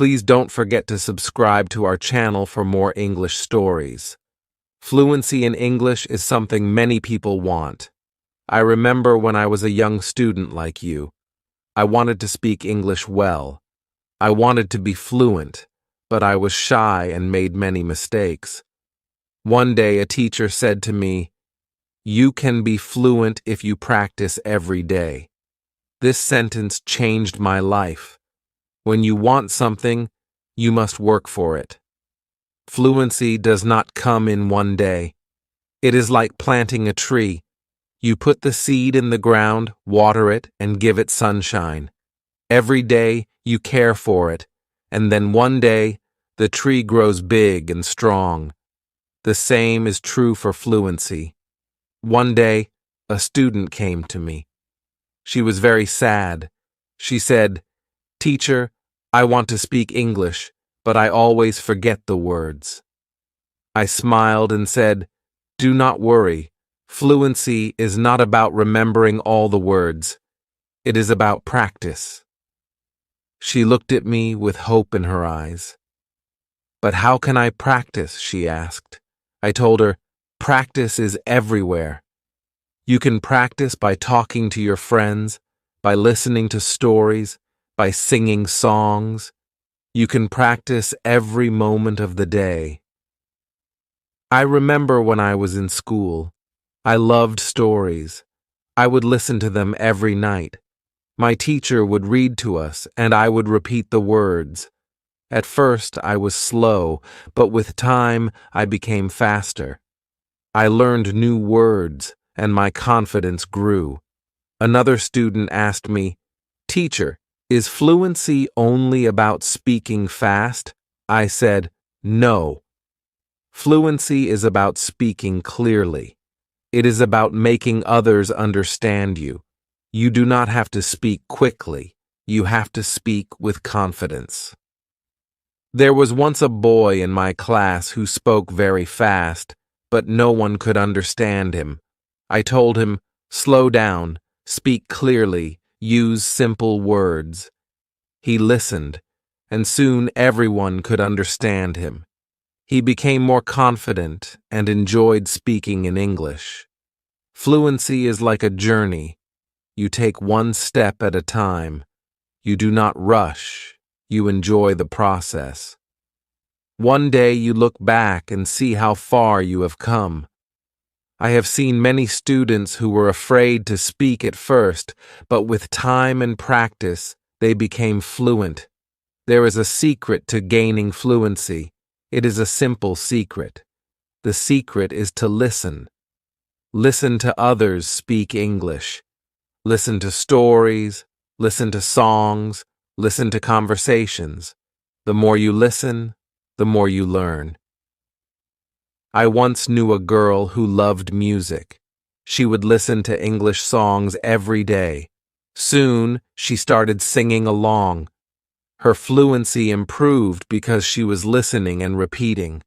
Please don't forget to subscribe to our channel for more English stories. Fluency in English is something many people want. I remember when I was a young student like you. I wanted to speak English well. I wanted to be fluent, but I was shy and made many mistakes. One day a teacher said to me, "You can be fluent if you practice every day." This sentence changed my life. When you want something, you must work for it. Fluency does not come in one day. It is like planting a tree. You put the seed in the ground, water it, and give it sunshine. Every day you care for it, and then one day the tree grows big and strong. The same is true for fluency. One day, a student came to me. She was very sad. She said, "Teacher, I want to speak English, but I always forget the words." I smiled and said, "Do not worry. Fluency is not about remembering all the words. It is about practice." She looked at me with hope in her eyes. "But how can I practice?" she asked. I told her, "Practice is everywhere. You can practice by talking to your friends, by listening to stories, by singing songs. You can practice every moment of the day." I remember when I was in school. I loved stories. I would listen to them every night. My teacher would read to us, and I would repeat the words. At first, I was slow, but with time, I became faster. I learned new words, and my confidence grew. Another student asked me, "Teacher, is fluency only about speaking fast?" I said, "No. Fluency is about speaking clearly. It is about making others understand you. You do not have to speak quickly. You have to speak with confidence." There was once a boy in my class who spoke very fast, but no one could understand him. I told him, "Slow down, speak clearly, use simple words." He listened, and soon everyone could understand him. He became more confident and enjoyed speaking in English. Fluency is like a journey. You take one step at a time. You do not rush. You enjoy the process. One day you look back and see how far you have come. I have seen many students who were afraid to speak at first, but with time and practice, they became fluent. There is a secret to gaining fluency. It is a simple secret. The secret is to listen. Listen to others speak English. Listen to stories, listen to songs, listen to conversations. The more you listen, the more you learn. I once knew a girl who loved music. She would listen to English songs every day. Soon, she started singing along. Her fluency improved because she was listening and repeating.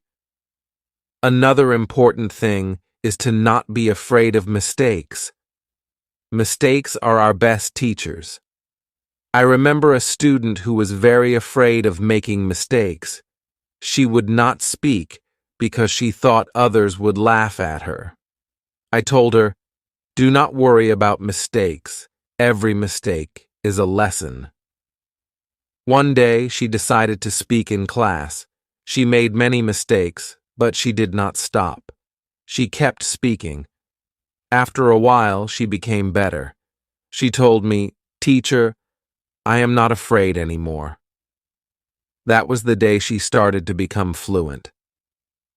Another important thing is to not be afraid of mistakes. Mistakes are our best teachers. I remember a student who was very afraid of making mistakes. She would not speak because she thought others would laugh at her. I told her, "Do not worry about mistakes. Every mistake is a lesson." One day, she decided to speak in class. She made many mistakes, but she did not stop. She kept speaking. After a while, she became better. She told me, "Teacher, I am not afraid anymore." That was the day she started to become fluent.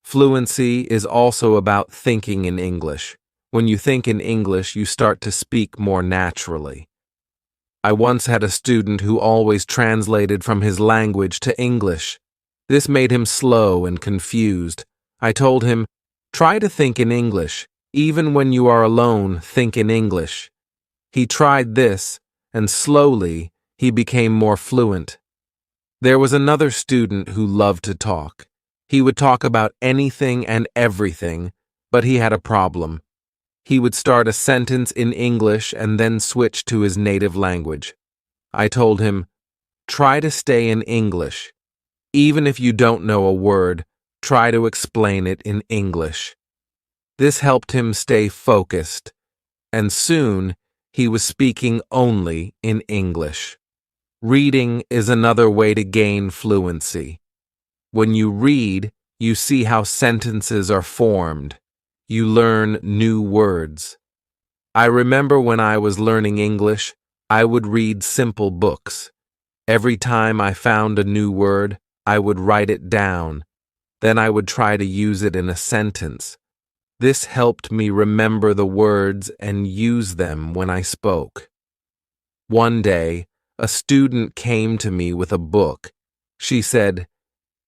Fluency is also about thinking in English. When you think in English, you start to speak more naturally. I once had a student who always translated from his language to English. This made him slow and confused. I told him, "Try to think in English. Even when you are alone, think in English." He tried this, and slowly, he became more fluent. There was another student who loved to talk. He would talk about anything and everything, but he had a problem. He would start a sentence in English and then switch to his native language. I told him, "Try to stay in English. Even if you don't know a word, try to explain it in English. This helped him stay focused, and soon he was speaking only in English. Reading is another way to gain fluency. When you read, you see how sentences are formed. You learn new words. I remember when I was learning English, I would read simple books. Every time I found a new word, I would write it down. Then I would try to use it in a sentence. This helped me remember the words and use them when I spoke. One day, a student came to me with a book. She said,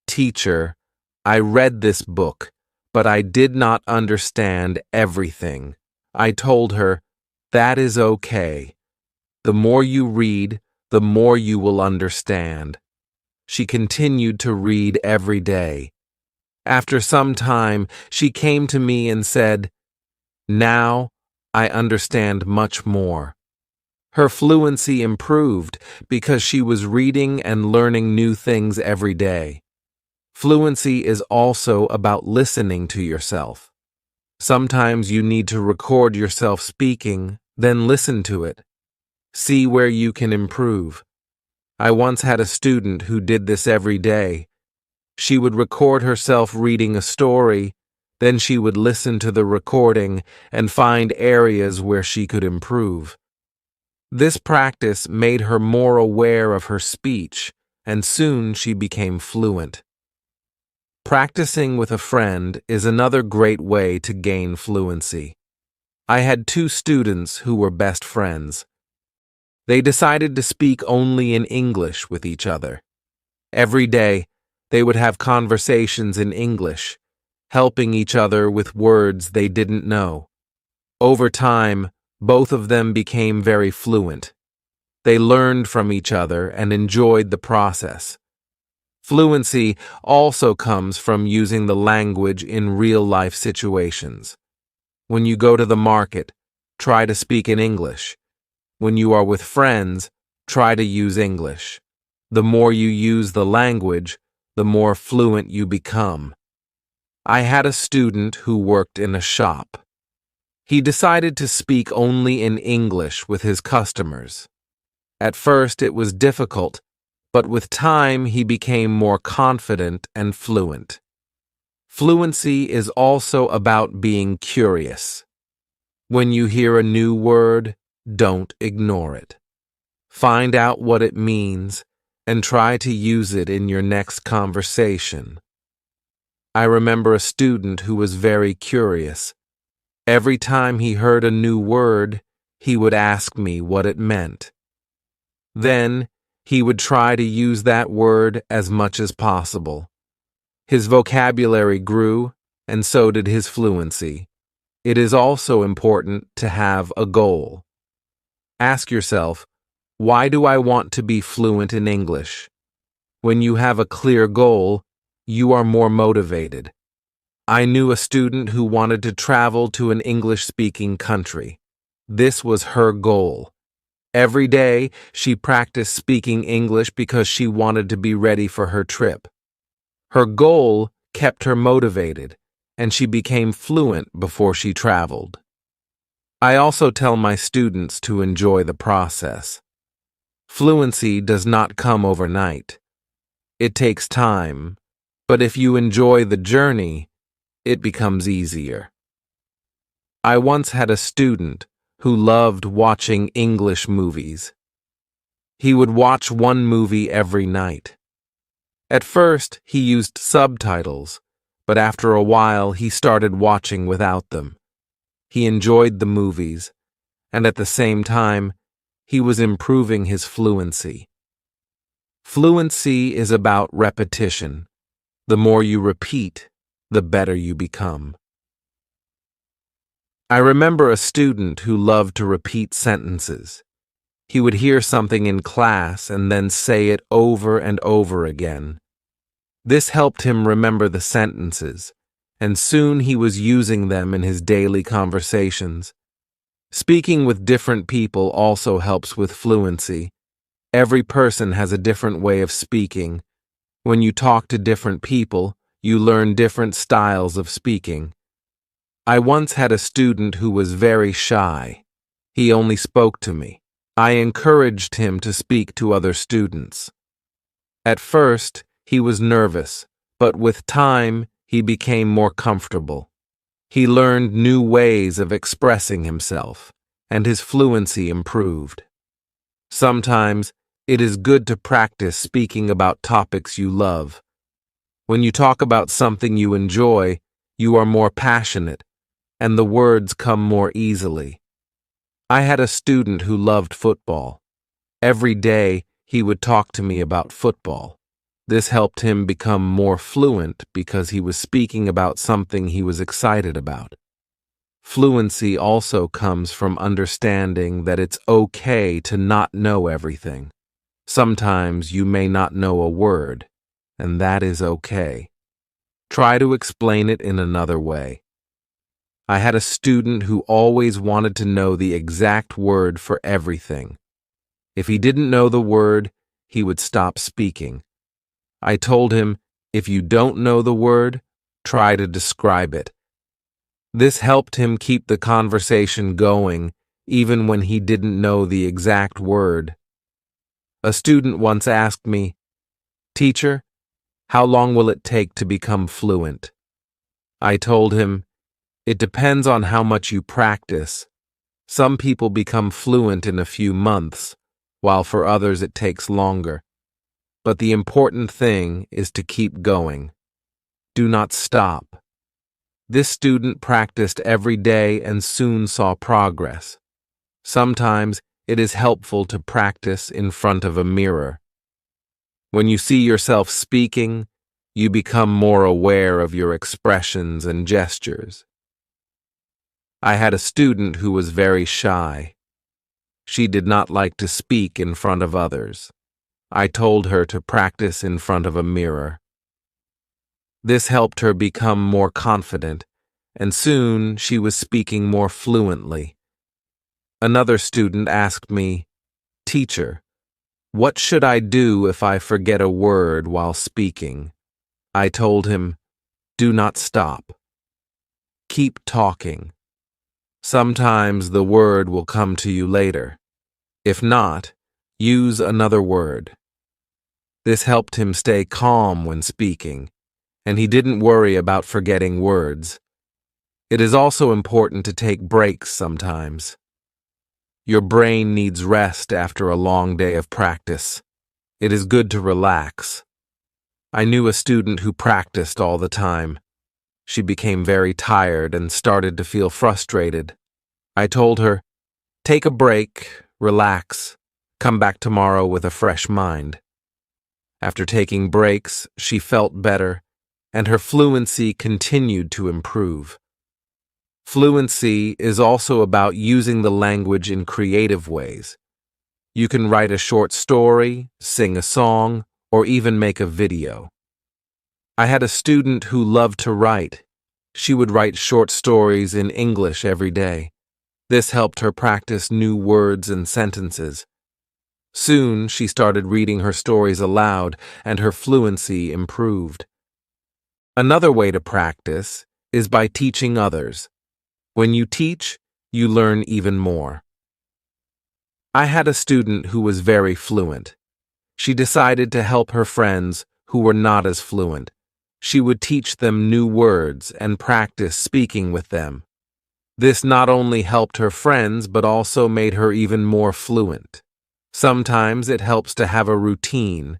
"Teacher, I read this book, but I did not understand everything." I told her, "That is okay. The more you read, the more you will understand." She continued to read every day. After some time, she came to me and said, "Now I understand much more." Her fluency improved because she was reading and learning new things every day. Fluency is also about listening to yourself. Sometimes you need to record yourself speaking, then listen to it. See where you can improve. I once had a student who did this every day. She would record herself reading a story, then she would listen to the recording and find areas where she could improve. This practice made her more aware of her speech, and soon she became fluent. Practicing with a friend is another great way to gain fluency. I had two students who were best friends. They decided to speak only in English with each other. Every day, they would have conversations in English, helping each other with words they didn't know. Over time, both of them became very fluent. They learned from each other and enjoyed the process. Fluency also comes from using the language in real-life situations. When you go to the market, try to speak in English. When you are with friends, try to use English. The more you use the language, the more fluent you become. I had a student who worked in a shop. He decided to speak only in English with his customers. At first it was difficult, but with time he became more confident and fluent. Fluency is also about being curious. When you hear a new word, don't ignore it. Find out what it means and try to use it in your next conversation. I remember a student who was very curious. Every time he heard a new word, he would ask me what it meant. Then, he would try to use that word as much as possible. His vocabulary grew, and so did his fluency. It is also important to have a goal. Ask yourself, why do I want to be fluent in English? When you have a clear goal, you are more motivated. I knew a student who wanted to travel to an English-speaking country. This was her goal. Every day, she practiced speaking English because she wanted to be ready for her trip. Her goal kept her motivated, and she became fluent before she traveled. I also tell my students to enjoy the process. Fluency does not come overnight. It takes time, but if you enjoy the journey, it becomes easier. I once had a student who loved watching English movies. He would watch one movie every night. At first, he used subtitles, but after a while he started watching without them. He enjoyed the movies, and at the same time, he was improving his fluency. Fluency is about repetition. The more you repeat, the better you become. I remember a student who loved to repeat sentences. He would hear something in class and then say it over and over again. This helped him remember the sentences, and soon he was using them in his daily conversations. Speaking with different people also helps with fluency. Every person has a different way of speaking. When you talk to different people, you learn different styles of speaking. I once had a student who was very shy. He only spoke to me. I encouraged him to speak to other students. At first, he was nervous, but with time, he became more comfortable. He learned new ways of expressing himself, and his fluency improved. Sometimes, it is good to practice speaking about topics you love. When you talk about something you enjoy, you are more passionate, and the words come more easily. I had a student who loved football. Every day, he would talk to me about football. This helped him become more fluent because he was speaking about something he was excited about. Fluency also comes from understanding that it's okay to not know everything. Sometimes you may not know a word, and that is okay. Try to explain it in another way. I had a student who always wanted to know the exact word for everything. If he didn't know the word, he would stop speaking. I told him, if you don't know the word, try to describe it. This helped him keep the conversation going, even when he didn't know the exact word. A student once asked me, "Teacher, how long will it take to become fluent?" I told him, it depends on how much you practice. Some people become fluent in a few months, while for others it takes longer. But the important thing is to keep going. Do not stop. This student practiced every day and soon saw progress. Sometimes it is helpful to practice in front of a mirror. When you see yourself speaking, you become more aware of your expressions and gestures. I had a student who was very shy. She did not like to speak in front of others. I told her to practice in front of a mirror. This helped her become more confident, and soon she was speaking more fluently. Another student asked me, "Teacher, what should I do if I forget a word while speaking?" I told him, "Do not stop. Keep talking. Sometimes the word will come to you later. If not, use another word." This helped him stay calm when speaking, and he didn't worry about forgetting words. It is also important to take breaks sometimes. Your brain needs rest after a long day of practice. It is good to relax. I knew a student who practiced all the time. She became very tired and started to feel frustrated. I told her, "Take a break, relax, come back tomorrow with a fresh mind." After taking breaks, she felt better, and her fluency continued to improve. Fluency is also about using the language in creative ways. You can write a short story, sing a song, or even make a video. I had a student who loved to write. She would write short stories in English every day. This helped her practice new words and sentences. Soon, she started reading her stories aloud, and her fluency improved. Another way to practice is by teaching others. When you teach, you learn even more. I had a student who was very fluent. She decided to help her friends who were not as fluent. She would teach them new words and practice speaking with them. This not only helped her friends, but also made her even more fluent. Sometimes it helps to have a routine.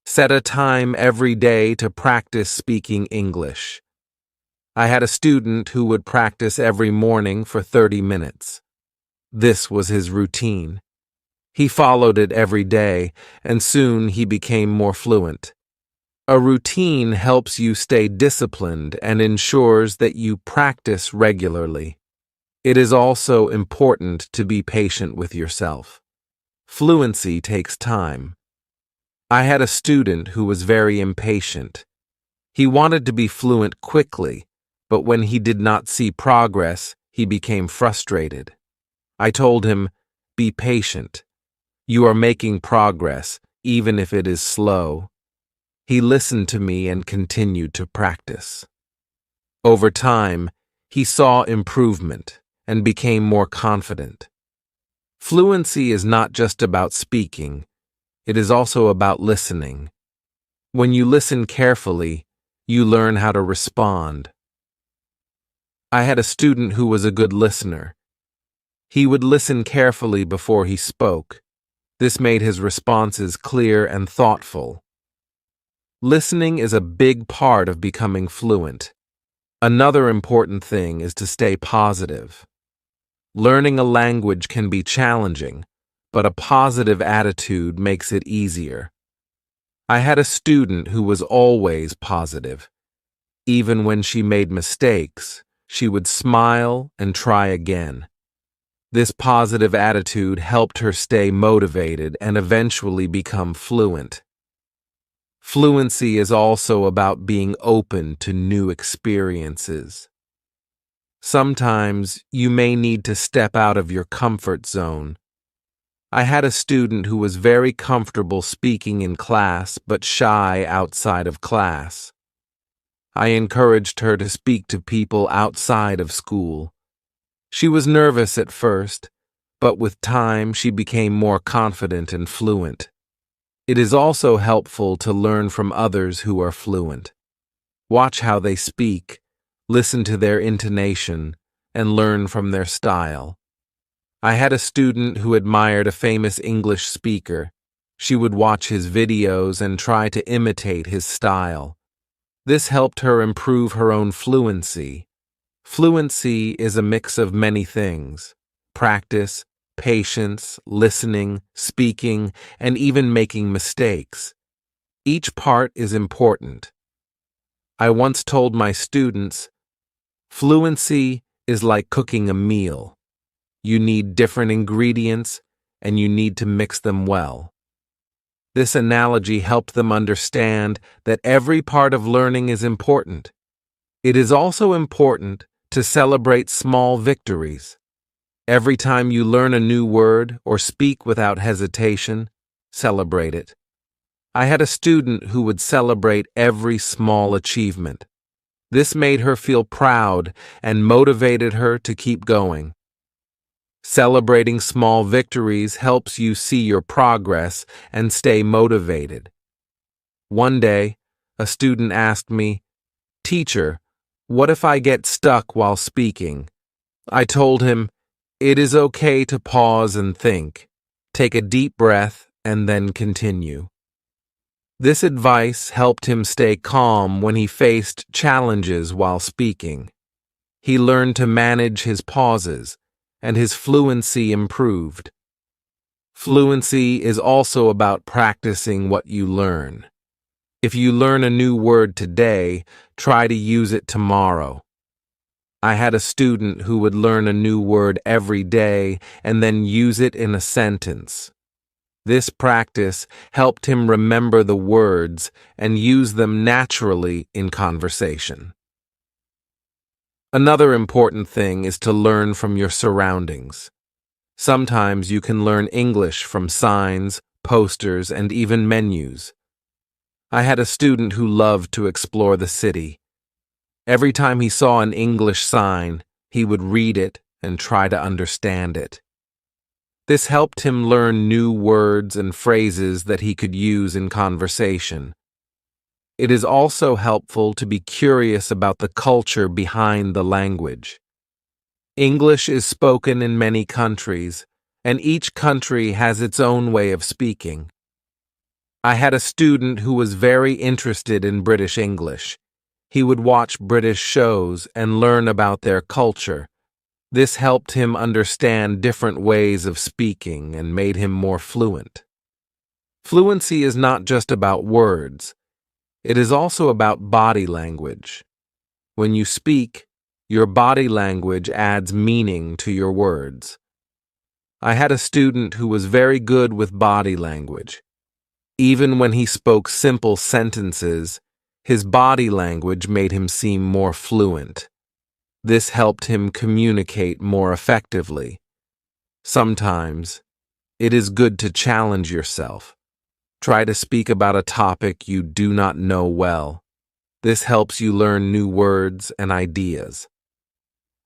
Set a time every day to practice speaking English. I had a student who would practice every morning for 30 minutes. This was his routine. He followed it every day, and soon he became more fluent. A routine helps you stay disciplined and ensures that you practice regularly. It is also important to be patient with yourself. Fluency takes time. I had a student who was very impatient. He wanted to be fluent quickly, but when he did not see progress, he became frustrated. I told him, "Be patient. You are making progress, even if it is slow." He listened to me and continued to practice. Over time, he saw improvement and became more confident. Fluency is not just about speaking, it is also about listening. When you listen carefully, you learn how to respond. I had a student who was a good listener. He would listen carefully before he spoke. This made his responses clear and thoughtful. Listening is a big part of becoming fluent. Another important thing is to stay positive. Learning a language can be challenging, but a positive attitude makes it easier. I had a student who was always positive. Even when she made mistakes, she would smile and try again. This positive attitude helped her stay motivated and eventually become fluent. Fluency is also about being open to new experiences. Sometimes you may need to step out of your comfort zone. I had a student who was very comfortable speaking in class but shy outside of class. I encouraged her to speak to people outside of school. She was nervous at first, but with time she became more confident and fluent. It is also helpful to learn from others who are fluent. Watch how they speak, listen to their intonation, and learn from their style. I had a student who admired a famous English speaker. She would watch his videos and try to imitate his style. This helped her improve her own fluency. Fluency is a mix of many things: practice, patience, listening, speaking, and even making mistakes. Each part is important. I once told my students, fluency is like cooking a meal. You need different ingredients, and you need to mix them well. This analogy helped them understand that every part of learning is important. It is also important to celebrate small victories. Every time you learn a new word or speak without hesitation, celebrate it. I had a student who would celebrate every small achievement. This made her feel proud and motivated her to keep going. Celebrating small victories helps you see your progress and stay motivated. One day, a student asked me, "Teacher, what if I get stuck while speaking?" I told him, "It is okay to pause and think. Take a deep breath and then continue." This advice helped him stay calm when he faced challenges while speaking. He learned to manage his pauses, and his fluency improved. Fluency is also about practicing what you learn. If you learn a new word today, try to use it tomorrow. I had a student who would learn a new word every day and then use it in a sentence. This practice helped him remember the words and use them naturally in conversation. Another important thing is to learn from your surroundings. Sometimes you can learn English from signs, posters, and even menus. I had a student who loved to explore the city. Every time he saw an English sign, he would read it and try to understand it. This helped him learn new words and phrases that he could use in conversation. It is also helpful to be curious about the culture behind the language. English is spoken in many countries, and each country has its own way of speaking. I had a student who was very interested in British English. He would watch British shows and learn about their culture. This helped him understand different ways of speaking and made him more fluent. Fluency is not just about words. It is also about body language. When you speak, your body language adds meaning to your words. I had a student who was very good with body language. Even when he spoke simple sentences, his body language made him seem more fluent. This helped him communicate more effectively. Sometimes, it is good to challenge yourself. Try to speak about a topic you do not know well. This helps you learn new words and ideas.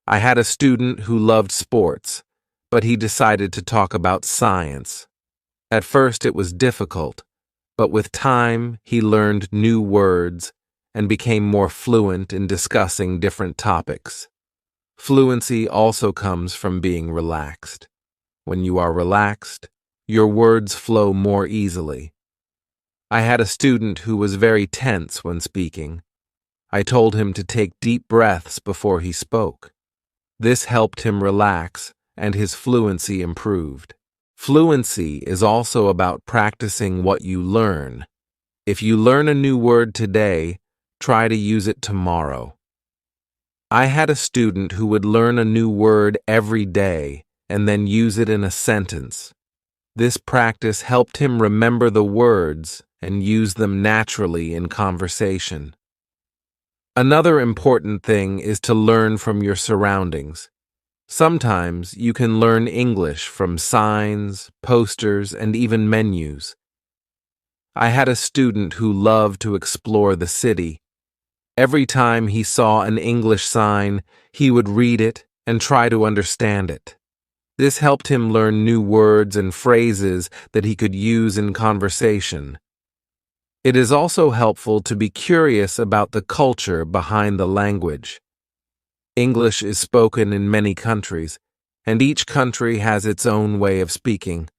I had a student who loved sports, but he decided to talk about science. At first it was difficult, but with time he learned new words and became more fluent in discussing different topics. Fluency also comes from being relaxed. When you are relaxed, your words flow more easily. I had a student who was very tense when speaking. I told him to take deep breaths before he spoke. This helped him relax, and his fluency improved. Fluency is also about practicing what you learn. If you learn a new word today, try to use it tomorrow. I had a student who would learn a new word every day and then use it in a sentence. This practice helped him remember the words and use them naturally in conversation. Another important thing is to learn from your surroundings. Sometimes you can learn English from signs, posters, and even menus. I had a student who loved to explore the city. Every time he saw an English sign, he would read it and try to understand it. This helped him learn new words and phrases that he could use in conversation. It is also helpful to be curious about the culture behind the language. English is spoken in many countries, and each country has its own way of speaking.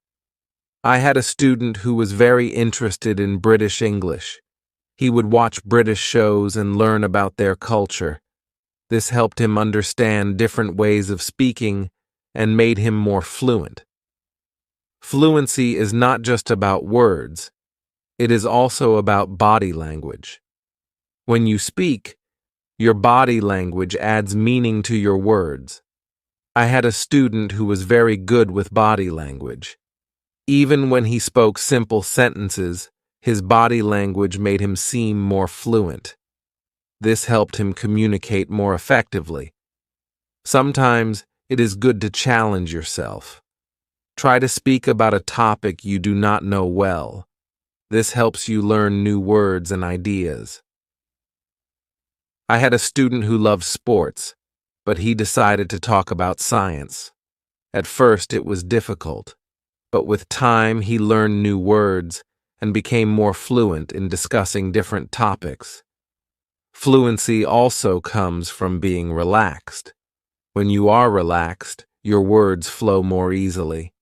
I had a student who was very interested in British English. He would watch British shows and learn about their culture. This helped him understand different ways of speaking and made him more fluent. Fluency is not just about words. It is also about body language. When you speak, your body language adds meaning to your words. I had a student who was very good with body language. Even when he spoke simple sentences, his body language made him seem more fluent. This helped him communicate more effectively. Sometimes it is good to challenge yourself. Try to speak about a topic you do not know well. This helps you learn new words and ideas. I had a student who loved sports, but he decided to talk about science. At first it was difficult, but with time he learned new words and became more fluent in discussing different topics. Fluency also comes from being relaxed. When you are relaxed, your words flow more easily.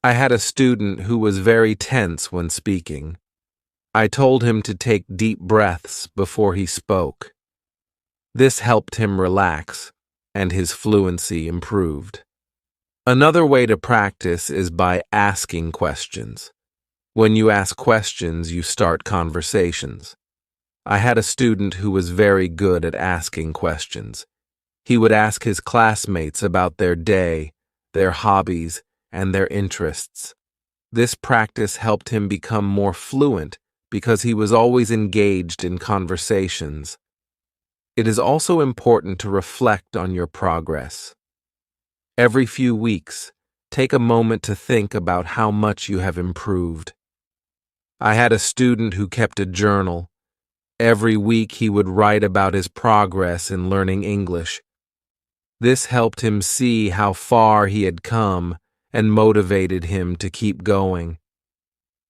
I had a student who was very tense when speaking. I told him to take deep breaths before he spoke. This helped him relax, and his fluency improved. Another way to practice is by asking questions. When you ask questions, you start conversations. I had a student who was very good at asking questions. He would ask his classmates about their day, their hobbies, and their interests. This practice helped him become more fluent because he was always engaged in conversations. It is also important to reflect on your progress. Every few weeks, take a moment to think about how much you have improved. I had a student who kept a journal. Every week he would write about his progress in learning English. This helped him see how far he had come and motivated him to keep going.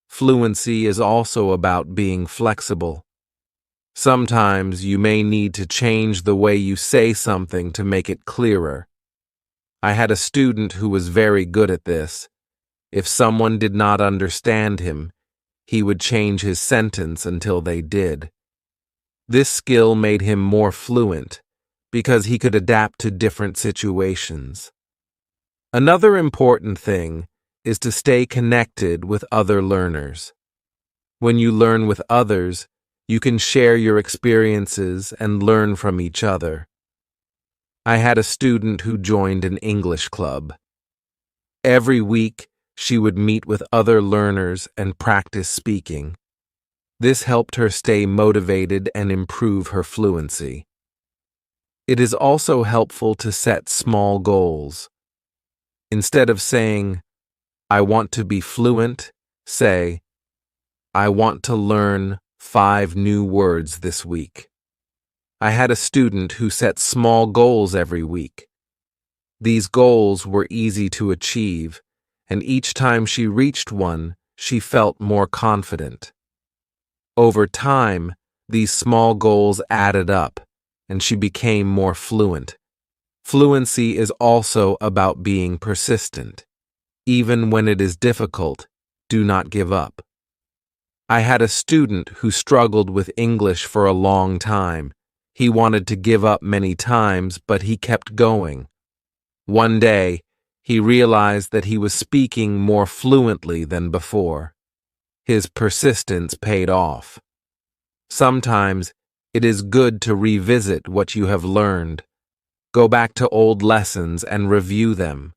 Fluency is also about being flexible. Sometimes you may need to change the way you say something to make it clearer. I had a student who was very good at this. If someone did not understand him, he would change his sentence until they did. This skill made him more fluent because he could adapt to different situations. Another important thing is to stay connected with other learners. When you learn with others, you can share your experiences and learn from each other. I had a student who joined an English club. Every week, she would meet with other learners and practice speaking. This helped her stay motivated and improve her fluency. It is also helpful to set small goals. Instead of saying, "I want to be fluent," say, I want to learn 5 new words this week. I had a student who set small goals every week. These goals were easy to achieve, and each time she reached one, she felt more confident. Over time, these small goals added up, and she became more fluent. Fluency is also about being persistent. Even when it is difficult, do not give up. I had a student who struggled with English for a long time. He wanted to give up many times, but he kept going. One day, he realized that he was speaking more fluently than before. His persistence paid off. Sometimes, it is good to revisit what you have learned. Go back to old lessons and review them.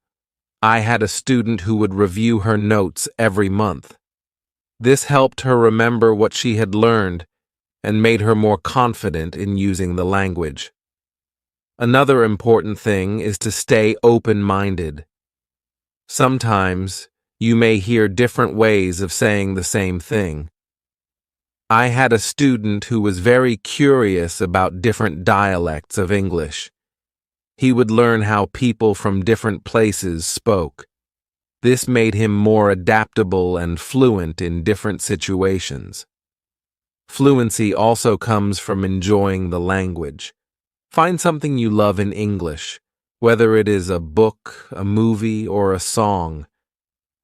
I had a student who would review her notes every month. This helped her remember what she had learned and made her more confident in using the language. Another important thing is to stay open-minded. Sometimes, you may hear different ways of saying the same thing. I had a student who was very curious about different dialects of English. He would learn how people from different places spoke. This made him more adaptable and fluent in different situations. Fluency also comes from enjoying the language. Find something you love in English, whether it is a book, a movie, or a song.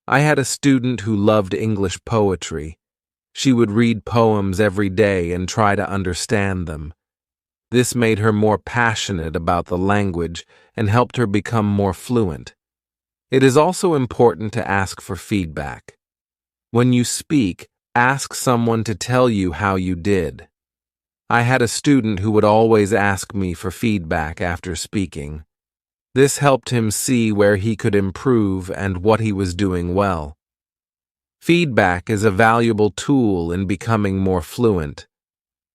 I had a student who loved English poetry. She would read poems every day and try to understand them. This made her more passionate about the language and helped her become more fluent. It is also important to ask for feedback. When you speak, ask someone to tell you how you did. I had a student who would always ask me for feedback after speaking. This helped him see where he could improve and what he was doing well. Feedback is a valuable tool in becoming more fluent.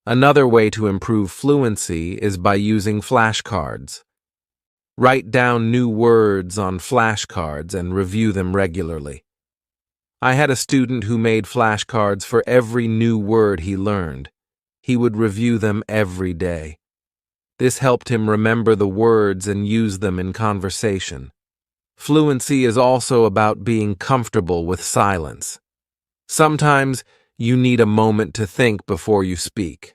Another way to improve fluency is by using flashcards. Write down new words on flashcards and review them regularly. I had a student who made flashcards for every new word he learned. He would review them every day. This helped him remember the words and use them in conversation. Fluency is also about being comfortable with silence. Sometimes you need a moment to think before you speak.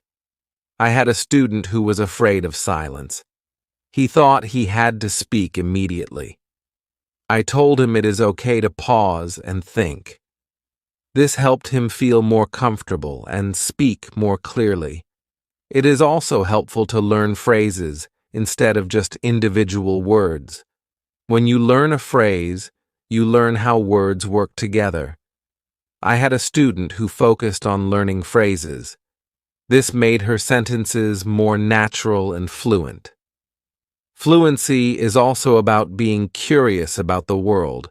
I had a student who was afraid of silence. He thought he had to speak immediately. I told him it is okay to pause and think. This helped him feel more comfortable and speak more clearly. It is also helpful to learn phrases instead of just individual words. When you learn a phrase, you learn how words work together. I had a student who focused on learning phrases. This made her sentences more natural and fluent. Fluency is also about being curious about the world.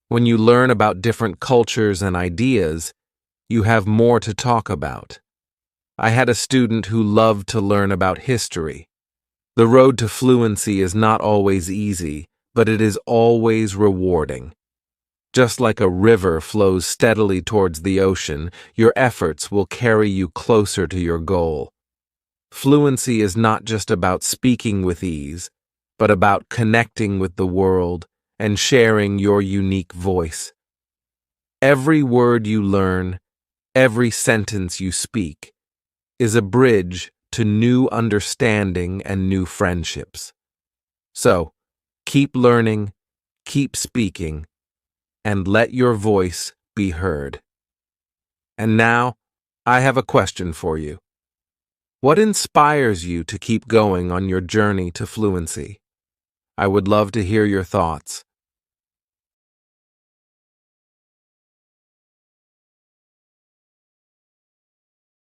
When you learn about different cultures and ideas, you have more to talk about. I had a student who loved to learn about history. The road to fluency is not always easy, but it is always rewarding. Just like a river flows steadily towards the ocean, your efforts will carry you closer to your goal. Fluency is not just about speaking with ease, but about connecting with the world and sharing your unique voice. Every word you learn, every sentence you speak, is a bridge to new understanding and new friendships. So, keep learning, keep speaking, and let your voice be heard. And now, I have a question for you. What inspires you to keep going on your journey to fluency? I would love to hear your thoughts.